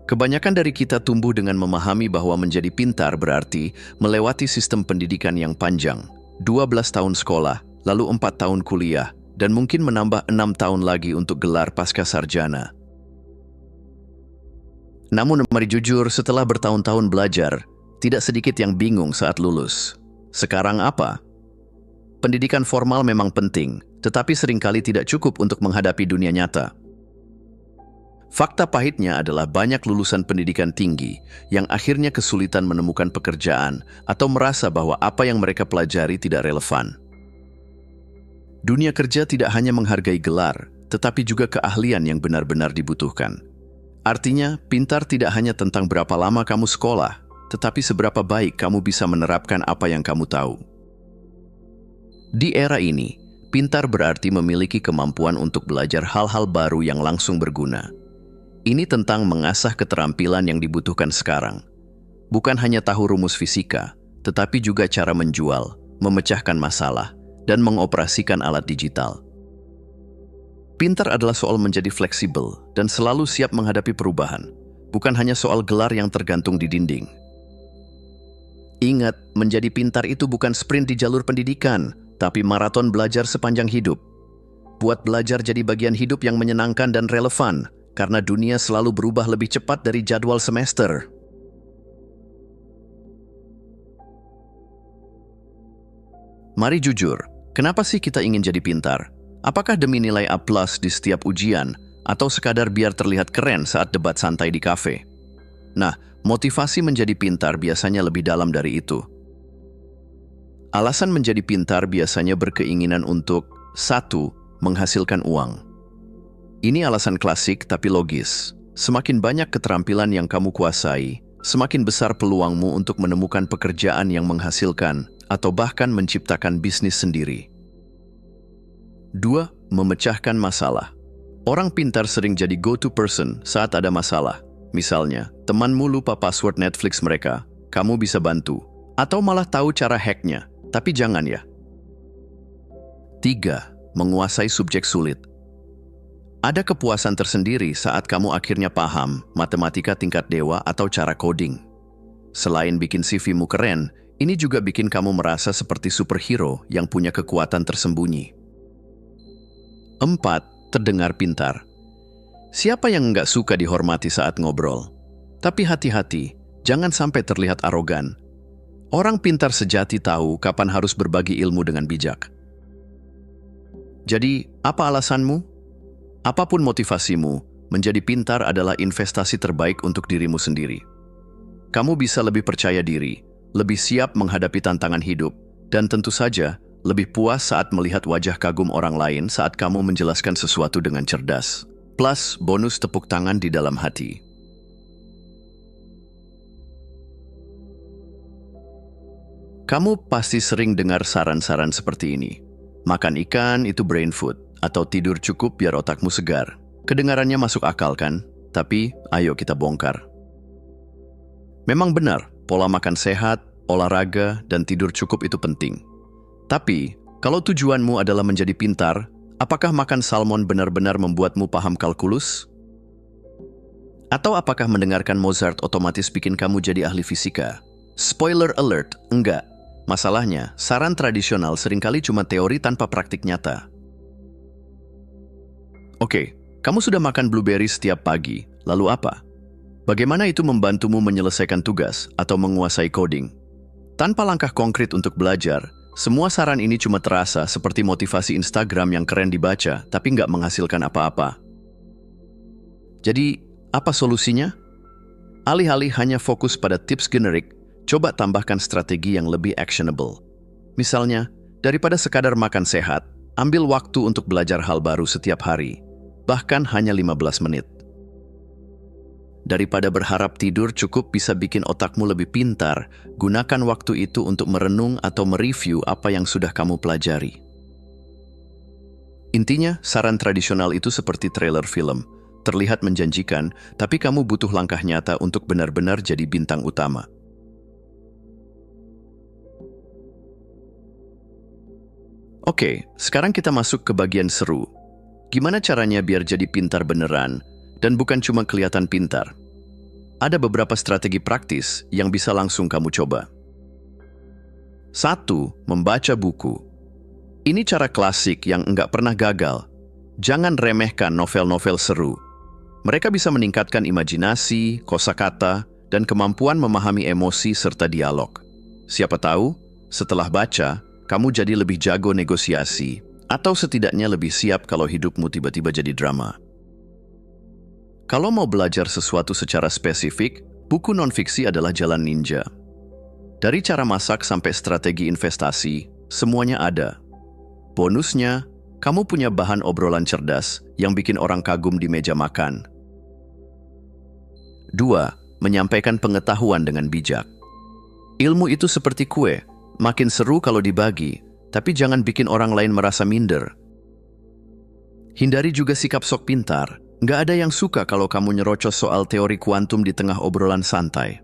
Kebanyakan dari kita tumbuh dengan memahami bahwa menjadi pintar berarti melewati sistem pendidikan yang panjang, 12 tahun sekolah, lalu 4 tahun kuliah, dan mungkin menambah 6 tahun lagi untuk gelar pasca sarjana. Namun mari jujur, setelah bertahun-tahun belajar, tidak sedikit yang bingung saat lulus. Sekarang apa? Pendidikan formal memang penting, tetapi seringkali tidak cukup untuk menghadapi dunia nyata. Fakta pahitnya adalah banyak lulusan pendidikan tinggi yang akhirnya kesulitan menemukan pekerjaan atau merasa bahwa apa yang mereka pelajari tidak relevan. Dunia kerja tidak hanya menghargai gelar, tetapi juga keahlian yang benar-benar dibutuhkan. Artinya, pintar tidak hanya tentang berapa lama kamu sekolah, tetapi seberapa baik kamu bisa menerapkan apa yang kamu tahu. Di era ini, pintar berarti memiliki kemampuan untuk belajar hal-hal baru yang langsung berguna. Ini tentang mengasah keterampilan yang dibutuhkan sekarang. Bukan hanya tahu rumus fisika, tetapi juga cara menjual, memecahkan masalah, dan mengoperasikan alat digital. Pintar adalah soal menjadi fleksibel dan selalu siap menghadapi perubahan, bukan hanya soal gelar yang tergantung di dinding. Ingat, menjadi pintar itu bukan sprint di jalur pendidikan, tapi maraton belajar sepanjang hidup. Buat belajar jadi bagian hidup yang menyenangkan dan relevan, karena dunia selalu berubah lebih cepat dari jadwal semester. Mari jujur, kenapa sih kita ingin jadi pintar? Apakah demi nilai A+ di setiap ujian, atau sekadar biar terlihat keren saat debat santai di kafe? Nah, motivasi menjadi pintar biasanya lebih dalam dari itu. Alasan menjadi pintar biasanya berkeinginan untuk 1. Menghasilkan uang. Ini alasan klasik tapi logis. Semakin banyak keterampilan yang kamu kuasai, semakin besar peluangmu untuk menemukan pekerjaan yang menghasilkan atau bahkan menciptakan bisnis sendiri. 2. Memecahkan masalah. Orang pintar sering jadi go-to person saat ada masalah. Misalnya, temanmu lupa password Netflix mereka, kamu bisa bantu. Atau malah tahu cara hacknya, tapi jangan ya. 3. Menguasai subjek sulit. Ada kepuasan tersendiri saat kamu akhirnya paham matematika tingkat dewa atau cara coding. Selain bikin CV-mu keren, ini juga bikin kamu merasa seperti superhero yang punya kekuatan tersembunyi. 4. Terdengar pintar. Siapa yang nggak suka dihormati saat ngobrol? Tapi hati-hati, jangan sampai terlihat arogan. Orang pintar sejati tahu kapan harus berbagi ilmu dengan bijak. Jadi, apa alasanmu? Apapun motivasimu, menjadi pintar adalah investasi terbaik untuk dirimu sendiri. Kamu bisa lebih percaya diri, lebih siap menghadapi tantangan hidup, dan tentu saja lebih puas saat melihat wajah kagum orang lain saat kamu menjelaskan sesuatu dengan cerdas. Plus bonus tepuk tangan di dalam hati. Kamu pasti sering dengar saran-saran seperti ini. Makan ikan itu brain food. Atau tidur cukup biar otakmu segar. Kedengarannya masuk akal kan? Tapi ayo kita bongkar. Memang benar, pola makan sehat, olahraga, dan tidur cukup itu penting. Tapi, kalau tujuanmu adalah menjadi pintar, apakah makan salmon benar-benar membuatmu paham kalkulus? Atau apakah mendengarkan Mozart otomatis bikin kamu jadi ahli fisika? Spoiler alert, enggak. Masalahnya, saran tradisional seringkali cuma teori tanpa praktik nyata. Oke, kamu sudah makan blueberry setiap pagi, lalu apa? Bagaimana itu membantumu menyelesaikan tugas atau menguasai coding? Tanpa langkah konkret untuk belajar, semua saran ini cuma terasa seperti motivasi Instagram yang keren dibaca, tapi nggak menghasilkan apa-apa. Jadi, apa solusinya? Alih-alih hanya fokus pada tips generik, coba tambahkan strategi yang lebih actionable. Misalnya, daripada sekadar makan sehat, ambil waktu untuk belajar hal baru setiap hari. Bahkan hanya 15 menit. Daripada berharap tidur cukup bisa bikin otakmu lebih pintar, gunakan waktu itu untuk merenung atau mereview apa yang sudah kamu pelajari. Intinya, saran tradisional itu seperti trailer film. Terlihat menjanjikan, tapi kamu butuh langkah nyata untuk benar-benar jadi bintang utama. Oke, sekarang kita masuk ke bagian seru. Gimana caranya biar jadi pintar beneran, dan bukan cuma kelihatan pintar? Ada beberapa strategi praktis yang bisa langsung kamu coba. 1. Membaca buku. Ini cara klasik yang enggak pernah gagal. Jangan remehkan novel-novel seru. Mereka bisa meningkatkan imajinasi, kosakata, dan kemampuan memahami emosi serta dialog. Siapa tahu, setelah baca, kamu jadi lebih jago negosiasi, atau setidaknya lebih siap kalau hidupmu tiba-tiba jadi drama. Kalau mau belajar sesuatu secara spesifik, buku non-fiksi adalah jalan ninja. Dari cara masak sampai strategi investasi, semuanya ada. Bonusnya, kamu punya bahan obrolan cerdas yang bikin orang kagum di meja makan. 2. Menyampaikan pengetahuan dengan bijak. Ilmu itu seperti kue, makin seru kalau dibagi, tapi jangan bikin orang lain merasa minder. Hindari juga sikap sok pintar. Nggak ada yang suka kalau kamu nyerocos soal teori kuantum di tengah obrolan santai.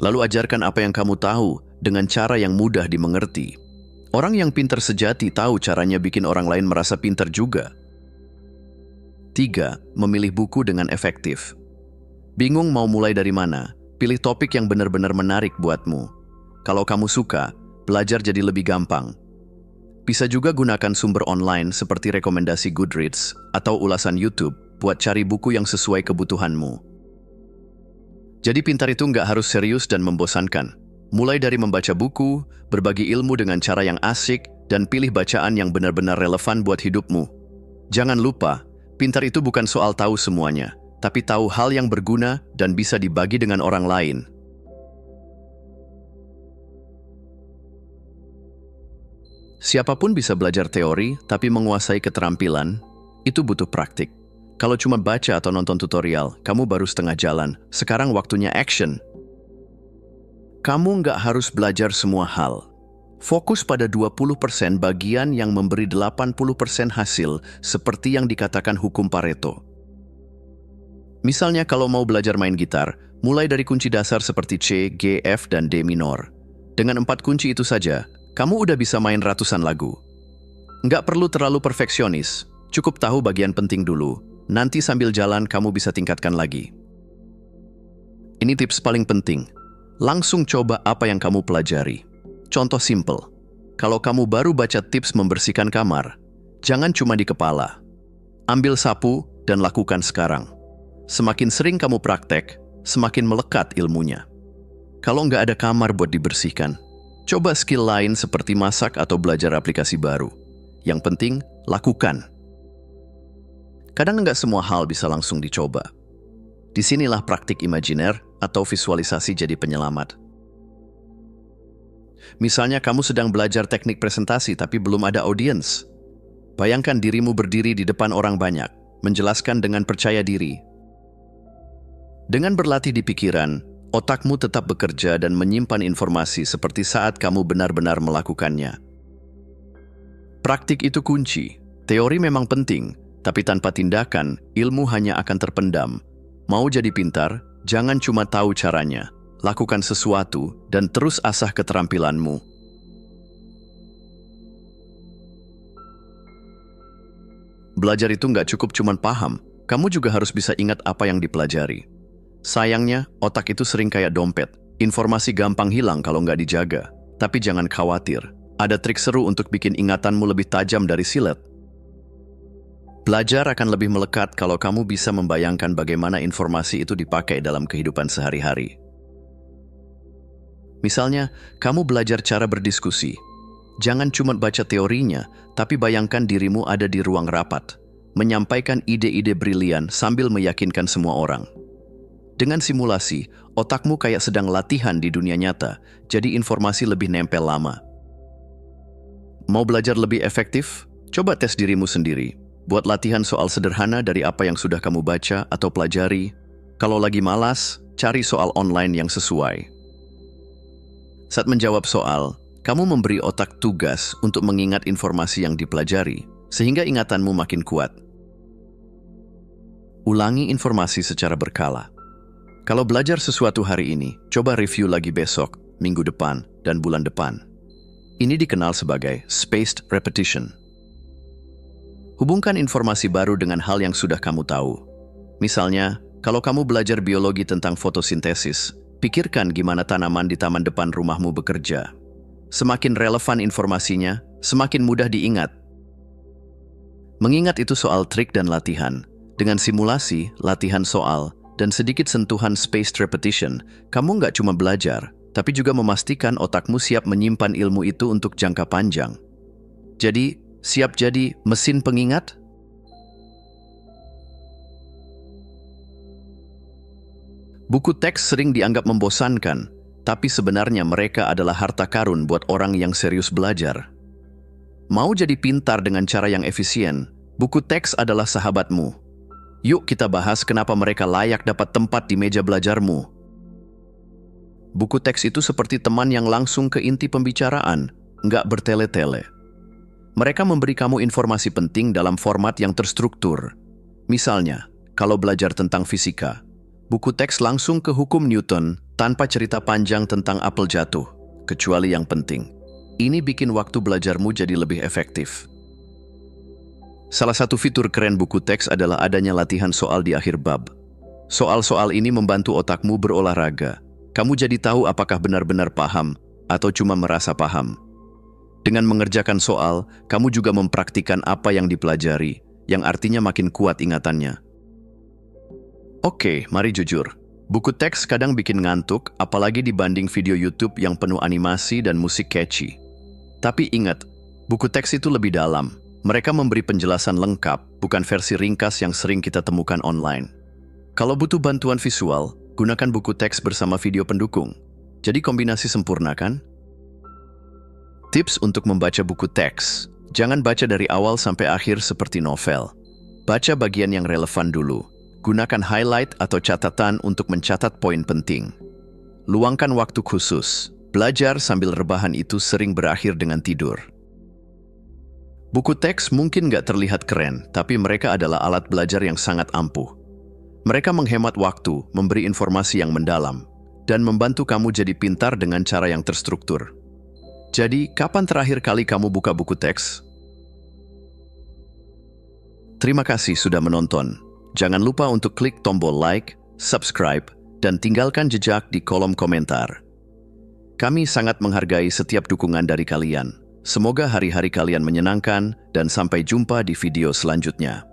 Lalu ajarkan apa yang kamu tahu dengan cara yang mudah dimengerti. Orang yang pintar sejati tahu caranya bikin orang lain merasa pintar juga. 3. Memilih buku dengan efektif. Bingung mau mulai dari mana? Pilih topik yang benar-benar menarik buatmu. Kalau kamu suka, belajar jadi lebih gampang. Bisa juga gunakan sumber online seperti rekomendasi Goodreads atau ulasan YouTube buat cari buku yang sesuai kebutuhanmu. Jadi pintar itu nggak harus serius dan membosankan. Mulai dari membaca buku, berbagi ilmu dengan cara yang asik, dan pilih bacaan yang benar-benar relevan buat hidupmu. Jangan lupa, pintar itu bukan soal tahu semuanya, tapi tahu hal yang berguna dan bisa dibagi dengan orang lain. Siapapun bisa belajar teori, tapi menguasai keterampilan, itu butuh praktik. Kalau cuma baca atau nonton tutorial, kamu baru setengah jalan. Sekarang waktunya action. Kamu nggak harus belajar semua hal. Fokus pada 20% bagian yang memberi 80% hasil, seperti yang dikatakan hukum Pareto. Misalnya kalau mau belajar main gitar, mulai dari kunci dasar seperti C, G, F, dan D minor. Dengan 4 kunci itu saja, kamu udah bisa main ratusan lagu. Nggak perlu terlalu perfeksionis, cukup tahu bagian penting dulu. Nanti sambil jalan kamu bisa tingkatkan lagi. Ini tips paling penting. Langsung coba apa yang kamu pelajari. Contoh simple. Kalau kamu baru baca tips membersihkan kamar, jangan cuma di kepala. Ambil sapu dan lakukan sekarang. Semakin sering kamu praktek, semakin melekat ilmunya. Kalau nggak ada kamar buat dibersihkan, coba skill lain seperti masak atau belajar aplikasi baru. Yang penting, lakukan. Kadang nggak semua hal bisa langsung dicoba. Disinilah praktik imajiner atau visualisasi jadi penyelamat. Misalnya kamu sedang belajar teknik presentasi tapi belum ada audiens. Bayangkan dirimu berdiri di depan orang banyak, menjelaskan dengan percaya diri. Dengan berlatih di pikiran, otakmu tetap bekerja dan menyimpan informasi seperti saat kamu benar-benar melakukannya. Praktik itu kunci. Teori memang penting, tapi tanpa tindakan, ilmu hanya akan terpendam. Mau jadi pintar, jangan cuma tahu caranya. Lakukan sesuatu dan terus asah keterampilanmu. Belajar itu nggak cukup cuma paham, kamu juga harus bisa ingat apa yang dipelajari. Sayangnya, otak itu sering kayak dompet. Informasi gampang hilang kalau nggak dijaga. Tapi jangan khawatir, ada trik seru untuk bikin ingatanmu lebih tajam dari silet. Belajar akan lebih melekat kalau kamu bisa membayangkan bagaimana informasi itu dipakai dalam kehidupan sehari-hari. Misalnya, kamu belajar cara berdiskusi. Jangan cuma baca teorinya, tapi bayangkan dirimu ada di ruang rapat, menyampaikan ide-ide brilian sambil meyakinkan semua orang. Dengan simulasi, otakmu kayak sedang latihan di dunia nyata, jadi informasi lebih nempel lama. Mau belajar lebih efektif? Coba tes dirimu sendiri. Buat latihan soal sederhana dari apa yang sudah kamu baca atau pelajari. Kalau lagi malas, cari soal online yang sesuai. Saat menjawab soal, kamu memberi otak tugas untuk mengingat informasi yang dipelajari, sehingga ingatanmu makin kuat. Ulangi informasi secara berkala. Kalau belajar sesuatu hari ini, coba review lagi besok, minggu depan, dan bulan depan. Ini dikenal sebagai spaced repetition. Hubungkan informasi baru dengan hal yang sudah kamu tahu. Misalnya, Kalau kamu belajar biologi tentang fotosintesis, pikirkan gimana tanaman di taman depan rumahmu bekerja. Semakin relevan informasinya, semakin mudah diingat. Mengingat itu soal trik dan latihan. Dengan simulasi, latihan soal, dan sedikit sentuhan spaced repetition, kamu nggak cuma belajar, tapi juga memastikan otakmu siap menyimpan ilmu itu untuk jangka panjang. Jadi, siap jadi mesin pengingat? Buku teks sering dianggap membosankan, tapi sebenarnya mereka adalah harta karun buat orang yang serius belajar. Mau jadi pintar dengan cara yang efisien, buku teks adalah sahabatmu. Yuk kita bahas kenapa mereka layak dapat tempat di meja belajarmu. Buku teks itu seperti teman yang langsung ke inti pembicaraan, nggak bertele-tele. Mereka memberi kamu informasi penting dalam format yang terstruktur. Misalnya, kalau belajar tentang fisika, buku teks langsung ke hukum Newton tanpa cerita panjang tentang apel jatuh, kecuali yang penting. Ini bikin waktu belajarmu jadi lebih efektif. Salah satu fitur keren buku teks adalah adanya latihan soal di akhir bab. Soal-soal ini membantu otakmu berolahraga. Kamu jadi tahu apakah benar-benar paham atau cuma merasa paham. Dengan mengerjakan soal, kamu juga mempraktikkan apa yang dipelajari, yang artinya makin kuat ingatannya. Oke, mari jujur. Buku teks kadang bikin ngantuk, apalagi dibanding video YouTube yang penuh animasi dan musik catchy. Tapi ingat, buku teks itu lebih dalam. Mereka memberi penjelasan lengkap, bukan versi ringkas yang sering kita temukan online. Kalau butuh bantuan visual, gunakan buku teks bersama video pendukung. Jadi kombinasi sempurna kan? Tips untuk membaca buku teks. Jangan baca dari awal sampai akhir seperti novel. Baca bagian yang relevan dulu. Gunakan highlight atau catatan untuk mencatat poin penting. Luangkan waktu khusus. Belajar sambil rebahan itu sering berakhir dengan tidur. Buku teks mungkin nggak terlihat keren, tapi mereka adalah alat belajar yang sangat ampuh. Mereka menghemat waktu, memberi informasi yang mendalam, dan membantu kamu jadi pintar dengan cara yang terstruktur. Jadi, kapan terakhir kali kamu buka buku teks? Terima kasih sudah menonton. Jangan lupa untuk klik tombol like, subscribe, dan tinggalkan jejak di kolom komentar. Kami sangat menghargai setiap dukungan dari kalian. Semoga hari-hari kalian menyenangkan dan sampai jumpa di video selanjutnya.